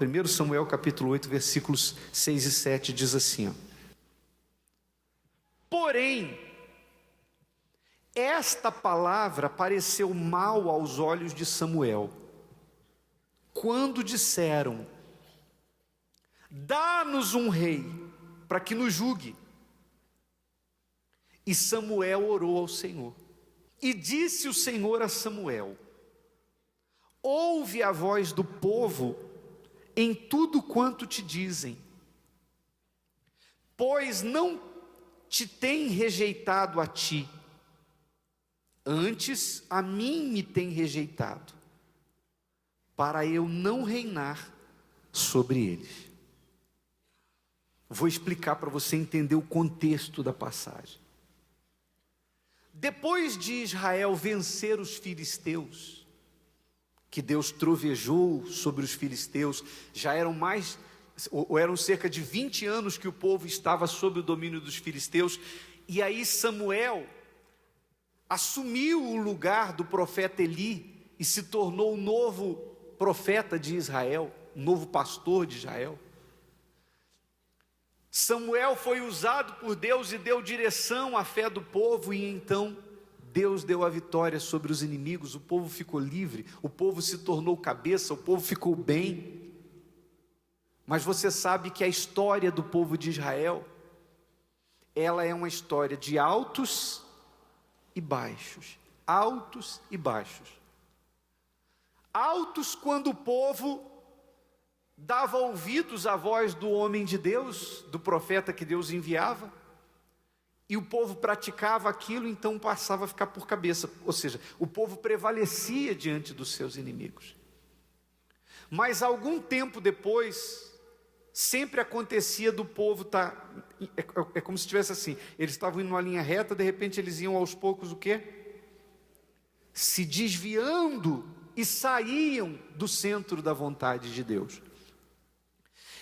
1 Samuel capítulo 8, versículos 6 e 7, diz assim, ó: porém, esta palavra pareceu mal aos olhos de Samuel, quando disseram: dá-nos um rei, para que nos julgue. E Samuel orou ao Senhor. E disse o Senhor a Samuel: ouve a voz do povo em tudo quanto te dizem, pois não te tem rejeitado a ti, antes a mim me tem rejeitado, para eu não reinar sobre eles. Vou explicar para você entender o contexto da passagem. Depois de Israel vencer os filisteus, que Deus trovejou sobre os filisteus, já eram cerca de 20 anos que o povo estava sob o domínio dos filisteus, e aí Samuel assumiu o lugar do profeta Eli, e se tornou o novo profeta de Israel, novo pastor de Israel. Samuel foi usado por Deus e deu direção à fé do povo, e então Deus deu a vitória sobre os inimigos, o povo ficou livre, o povo se tornou cabeça, o povo ficou bem. Mas você sabe que a história do povo de Israel, ela é uma história de altos e baixos, altos e baixos. Altos quando o povo dava ouvidos à voz do homem de Deus, do profeta que Deus enviava, e o povo praticava aquilo, então passava a ficar por cabeça, ou seja, o povo prevalecia diante dos seus inimigos. Mas algum tempo depois, sempre acontecia do povo é como se estivesse assim, eles estavam indo numa linha reta, de repente eles iam aos poucos o quê? Se desviando e saíam do centro da vontade de Deus.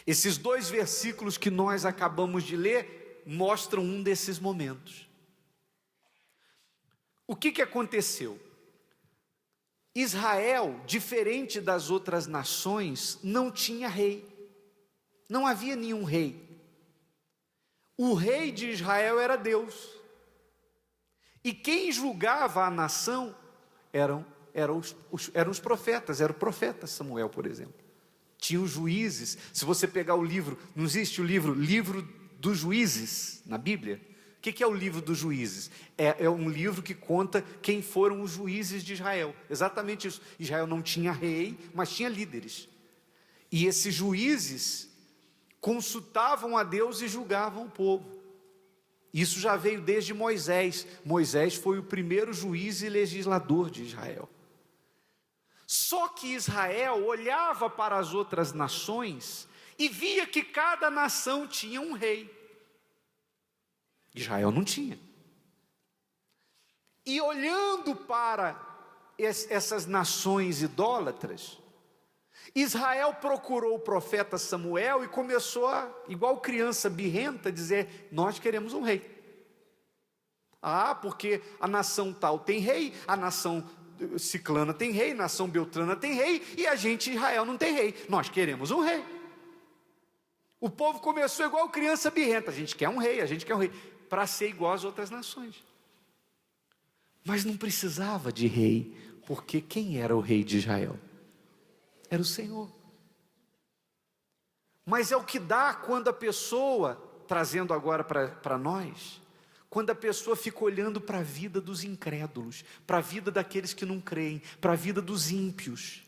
Esses 2 versículos que nós acabamos de ler mostram um desses momentos. O que aconteceu? Israel, diferente das outras nações, não tinha rei. Não havia nenhum rei. O rei de Israel era Deus. E quem julgava a nação eram os profetas. Era o profeta Samuel, por exemplo. Tinha os juízes. Se você pegar o livro, não existe o livro dos juízes na Bíblia? O que é o livro dos juízes? É um livro que conta quem foram os juízes de Israel. Exatamente isso. Israel não tinha rei, mas tinha líderes. E esses juízes consultavam a Deus e julgavam o povo. Isso já veio desde Moisés. Moisés foi o primeiro juiz e legislador de Israel. Só que Israel olhava para as outras nações e via que cada nação tinha um rei. Israel não tinha. E olhando para essas nações idólatras, Israel procurou o profeta Samuel e começou igual criança birrenta, dizer: nós queremos um rei. Porque a nação tal tem rei, a nação ciclana tem rei, nação beltrana tem rei, e a gente, Israel, não tem rei. Nós queremos um rei. O povo começou igual criança birrenta: a gente quer um rei, para ser igual às outras nações. Mas não precisava de rei, porque quem era o rei de Israel? Era o Senhor. Mas é o que dá quando a pessoa, trazendo agora para nós, quando a pessoa fica olhando para a vida dos incrédulos, para a vida daqueles que não creem, para a vida dos ímpios.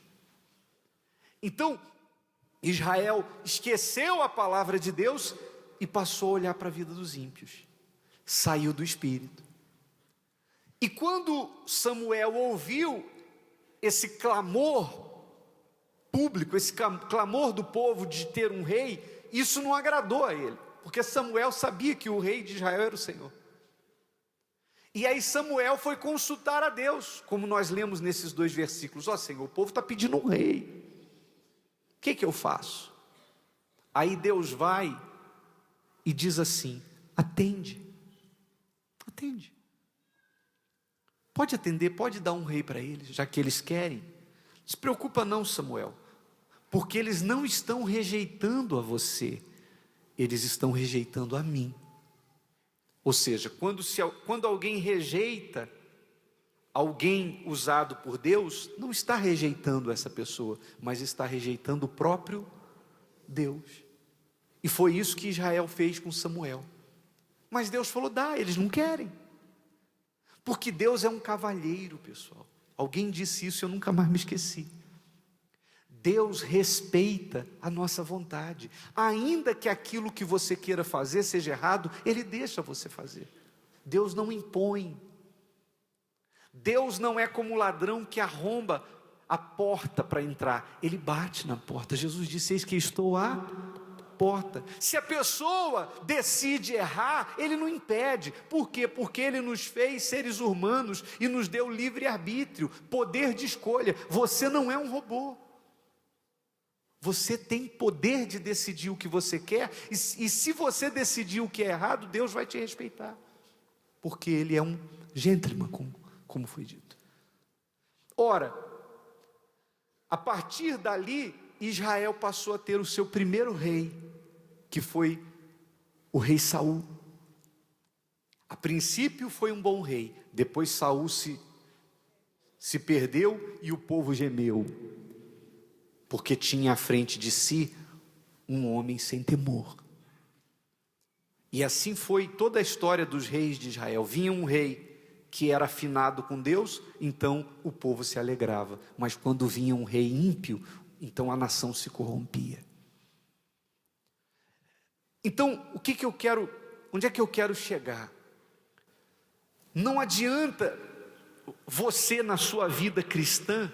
Então, Israel esqueceu a palavra de Deus e passou a olhar para a vida dos ímpios. Saiu do Espírito. E quando Samuel ouviu esse clamor público, esse clamor do povo de ter um rei, isso não agradou a ele, porque Samuel sabia que o rei de Israel era o Senhor. E aí Samuel foi consultar a Deus, como nós lemos nesses 2 versículos: Senhor, o povo está pedindo um rei, o que eu faço? Aí Deus vai e diz assim: atende, pode dar um rei para eles, já que eles querem. Não se preocupa não, Samuel, porque eles não estão rejeitando a você, eles estão rejeitando a mim. Ou seja, quando alguém rejeita alguém usado por Deus, não está rejeitando essa pessoa, mas está rejeitando o próprio Deus. E foi isso que Israel fez com Samuel. Mas Deus falou: dá, eles não querem. Porque Deus é um cavalheiro, pessoal. Alguém disse isso e eu nunca mais me esqueci. Deus respeita a nossa vontade. Ainda que aquilo que você queira fazer seja errado, Ele deixa você fazer. Deus não impõe. Deus não é como o ladrão que arromba a porta para entrar. Ele bate na porta. Jesus disse: eis que estou à porta. Se a pessoa decide errar, Ele não impede. Por quê? Porque Ele nos fez seres humanos e nos deu livre-arbítrio, poder de escolha. Você não é um robô. Você tem poder de decidir o que você quer, e se você decidir o que é errado, Deus vai te respeitar, porque Ele é um gentleman, como foi dito. Ora, a partir dali, Israel passou a ter o seu primeiro rei, que foi o rei Saul. A princípio foi um bom rei, depois Saul se perdeu e o povo gemeu, porque tinha à frente de si um homem sem temor. E assim foi toda a história dos reis de Israel. Vinha um rei que era afinado com Deus, então o povo se alegrava. Mas quando vinha um rei ímpio, então a nação se corrompia. Então, onde é que eu quero chegar? Não adianta você, na sua vida cristã,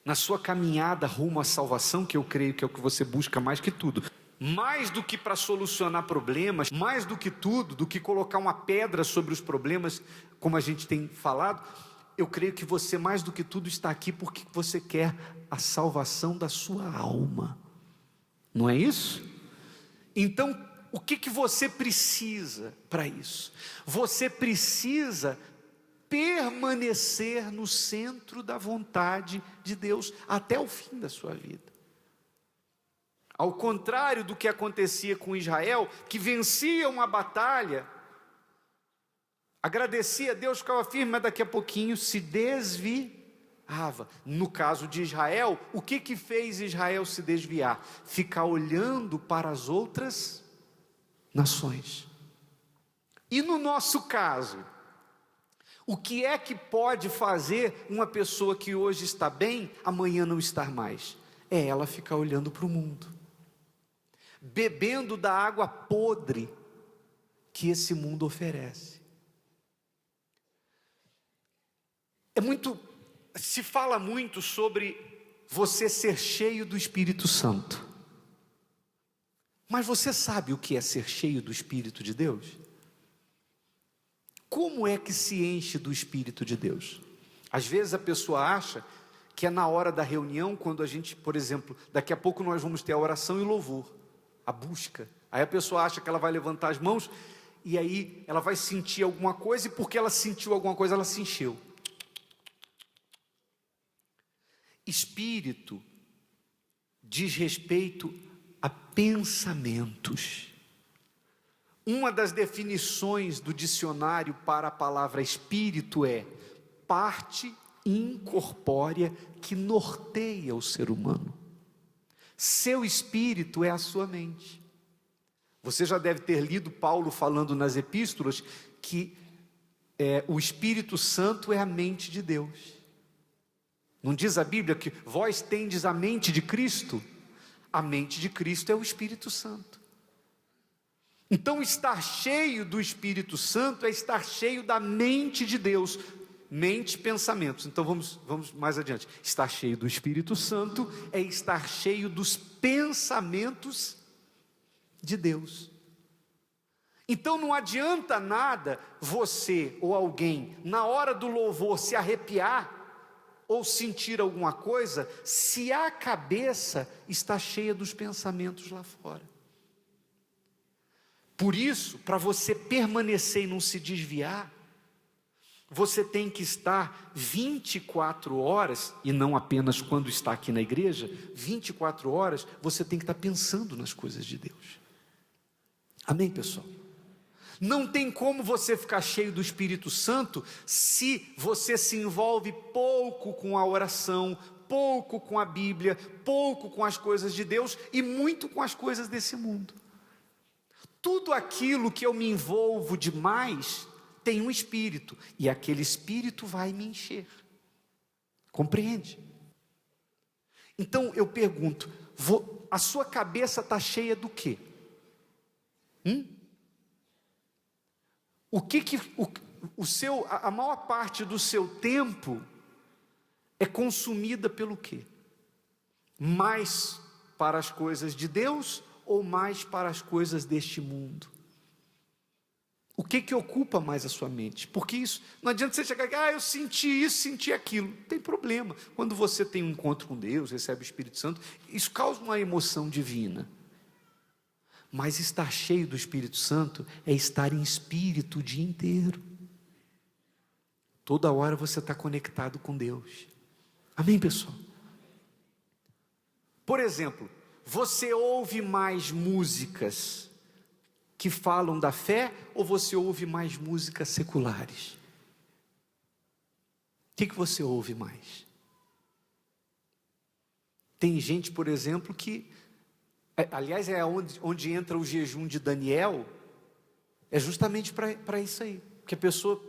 na sua caminhada rumo à salvação, que eu creio que é o que você busca mais que tudo, mais do que para solucionar problemas, mais do que tudo, do que colocar uma pedra sobre os problemas, como a gente tem falado, eu creio que você, mais do que tudo, está aqui porque você quer a salvação da sua alma, não é isso? Então, o que você precisa para isso? Você precisa permanecer no centro da vontade de Deus até o fim da sua vida. Ao contrário do que acontecia com Israel, que vencia uma batalha, agradecia a Deus, ficava firme, mas daqui a pouquinho se desviava. No caso de Israel, o que fez Israel se desviar? Ficar olhando para as outras nações. E no nosso caso, o que é que pode fazer uma pessoa que hoje está bem, amanhã não estar mais? É ela ficar olhando para o mundo, bebendo da água podre que esse mundo oferece. Se fala muito sobre você ser cheio do Espírito Santo. Mas você sabe o que é ser cheio do Espírito de Deus? Como é que se enche do Espírito de Deus? Às vezes a pessoa acha que é na hora da reunião, quando a gente, por exemplo, daqui a pouco nós vamos ter a oração e o louvor, a busca. Aí a pessoa acha que ela vai levantar as mãos, e aí ela vai sentir alguma coisa, e porque ela sentiu alguma coisa, ela se encheu. Espírito diz respeito a pensamentos. Uma das definições do dicionário para a palavra espírito é parte incorpórea que norteia o ser humano. Seu espírito é a sua mente. Você já deve ter lido Paulo falando nas epístolas que o Espírito Santo é a mente de Deus. Não diz a Bíblia que vós tendes a mente de Cristo? A mente de Cristo é o Espírito Santo. Então, estar cheio do Espírito Santo é estar cheio da mente de Deus. Mente, pensamentos. Então, vamos mais adiante. Estar cheio do Espírito Santo é estar cheio dos pensamentos de Deus. Então, não adianta nada você ou alguém, na hora do louvor, se arrepiar ou sentir alguma coisa, se a cabeça está cheia dos pensamentos lá fora. Por isso, para você permanecer e não se desviar, você tem que estar 24 horas, e não apenas quando está aqui na igreja, 24 horas, você tem que estar pensando nas coisas de Deus. Amém, pessoal? Não tem como você ficar cheio do Espírito Santo se você se envolve pouco com a oração, pouco com a Bíblia, pouco com as coisas de Deus e muito com as coisas desse mundo. Tudo aquilo que eu me envolvo demais tem um espírito, e aquele espírito vai me encher. Compreende? Então eu pergunto, a sua cabeça está cheia do quê? A maior parte do seu tempo é consumida pelo quê? Mais para as coisas de Deus ou mais para as coisas deste mundo? O que ocupa mais a sua mente? Porque isso, não adianta você chegar aqui, eu senti isso, senti aquilo. Não tem problema. Quando você tem um encontro com Deus, recebe o Espírito Santo, isso causa uma emoção divina. Mas estar cheio do Espírito Santo é estar em espírito o dia inteiro. Toda hora você está conectado com Deus. Amém, pessoal? Por exemplo, você ouve mais músicas que falam da fé, ou você ouve mais músicas seculares? O que você ouve mais? Tem gente, por exemplo, que, aliás, é onde entra o jejum de Daniel, é justamente para isso aí, porque a pessoa,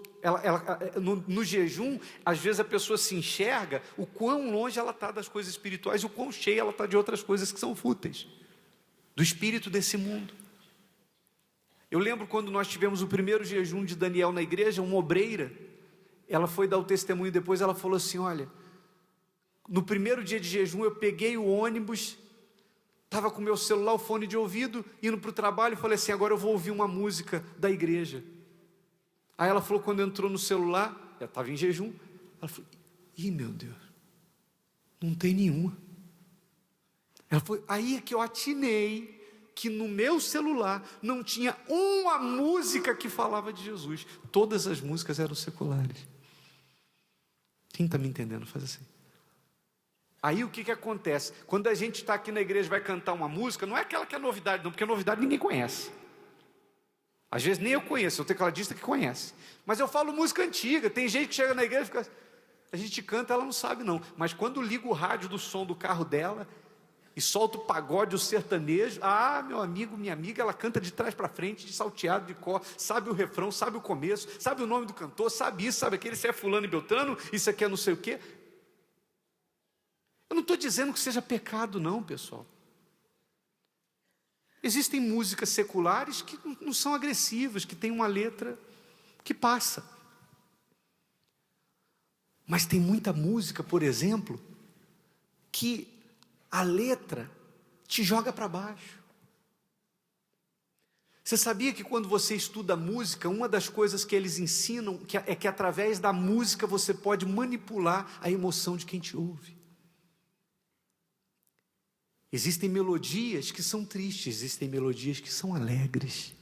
no jejum, às vezes a pessoa se enxerga o quão longe ela está das coisas espirituais, e o quão cheia ela está de outras coisas que são fúteis, do espírito desse mundo. Eu lembro quando nós tivemos o primeiro jejum de Daniel na igreja, uma obreira, ela foi dar o testemunho depois, ela falou assim, olha, no primeiro dia de jejum eu peguei o ônibus, estava com o meu celular, o fone de ouvido, indo para o trabalho, e falei assim, agora eu vou ouvir uma música da igreja. Aí ela falou, quando entrou no celular, ela estava em jejum, ela falou, meu Deus, não tem nenhuma. Ela falou, aí é que eu atinei, que no meu celular não tinha uma música que falava de Jesus. Todas as músicas eram seculares. Quem está me entendendo? Faz assim. Aí o que acontece? Quando a gente está aqui na igreja e vai cantar uma música, não é aquela que é novidade não, porque a novidade ninguém conhece. Às vezes nem eu conheço, eu tenho tecladista que conhece. Mas eu falo música antiga, tem gente que chega na igreja e fica... A gente canta, ela não sabe não. Mas quando liga o rádio do som do carro dela... e solta o pagode, o sertanejo, meu amigo, minha amiga, ela canta de trás para frente, de salteado, de cor, sabe o refrão, sabe o começo, sabe o nome do cantor, sabe isso, sabe aquele, isso é fulano e beltrano, isso aqui é não sei o quê. Eu não estou dizendo que seja pecado não, pessoal. Existem músicas seculares que não são agressivas, que tem uma letra que passa. Mas tem muita música, por exemplo, que a letra te joga para baixo. Você sabia que quando você estuda música, uma das coisas que eles ensinam é que através da música você pode manipular a emoção de quem te ouve. Existem melodias que são tristes, existem melodias que são alegres.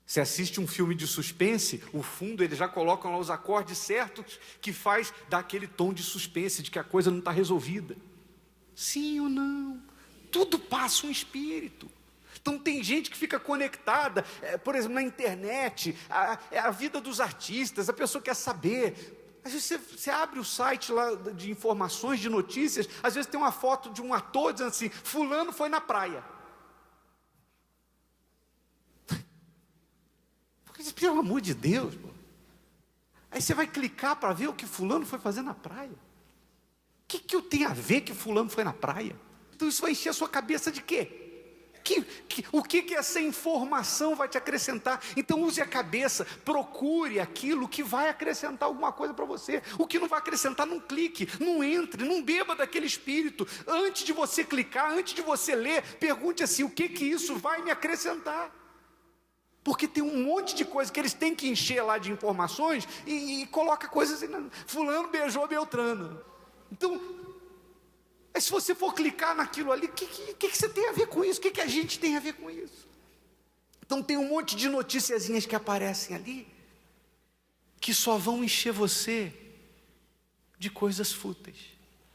Você assiste um filme de suspense, o fundo eles já colocam lá os acordes certos que faz dar aquele tom de suspense, de que a coisa não está resolvida. Sim ou não? Tudo passa um espírito. Então tem gente que fica conectada, por exemplo, na internet, a vida dos artistas, a pessoa quer saber. Às vezes você abre o site lá de informações, de notícias, às vezes tem uma foto de um ator dizendo assim, fulano foi na praia. Pelo amor de Deus, pô. Aí você vai clicar para ver o que fulano foi fazer na praia. O que eu tenho a ver que fulano foi na praia? Então isso vai encher a sua cabeça de quê? O que essa informação vai te acrescentar? Então use a cabeça, procure aquilo que vai acrescentar alguma coisa para você. O que não vai acrescentar, não clique, não entre, não beba daquele espírito. Antes de você clicar, antes de você ler, pergunte assim, o que isso vai me acrescentar? Porque tem um monte de coisa que eles têm que encher lá de informações e coloca coisas assim, fulano beijou Beltrano. Então, se você for clicar naquilo ali, o que você tem a ver com isso? O que a gente tem a ver com isso? Então tem um monte de noticiazinhas que aparecem ali, que só vão encher você de coisas fúteis,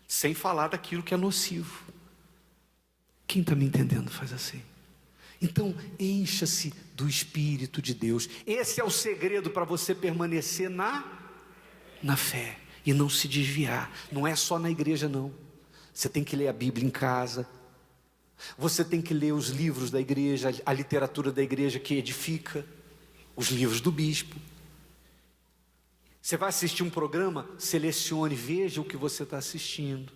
sem falar daquilo que é nocivo. Quem está me entendendo faz assim. Então, encha-se do Espírito de Deus. Esse é o segredo para você permanecer na fé e não se desviar. Não é só na igreja, não. Você tem que ler a Bíblia em casa. Você tem que ler os livros da igreja, a literatura da igreja que edifica, os livros do bispo. Você vai assistir um programa, selecione, veja o que você está assistindo.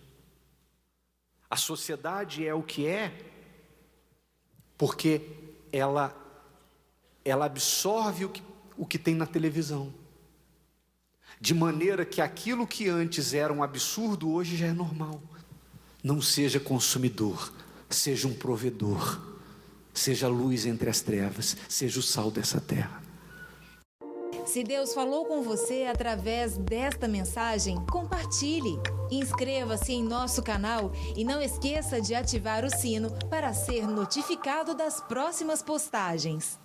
A sociedade é o que é, porque ela absorve o que tem na televisão. De maneira que aquilo que antes era um absurdo, hoje já é normal. Não seja consumidor, seja um provedor. Seja luz entre as trevas, seja o sal dessa terra. Se Deus falou com você através desta mensagem, compartilhe. Inscreva-se em nosso canal e não esqueça de ativar o sino para ser notificado das próximas postagens.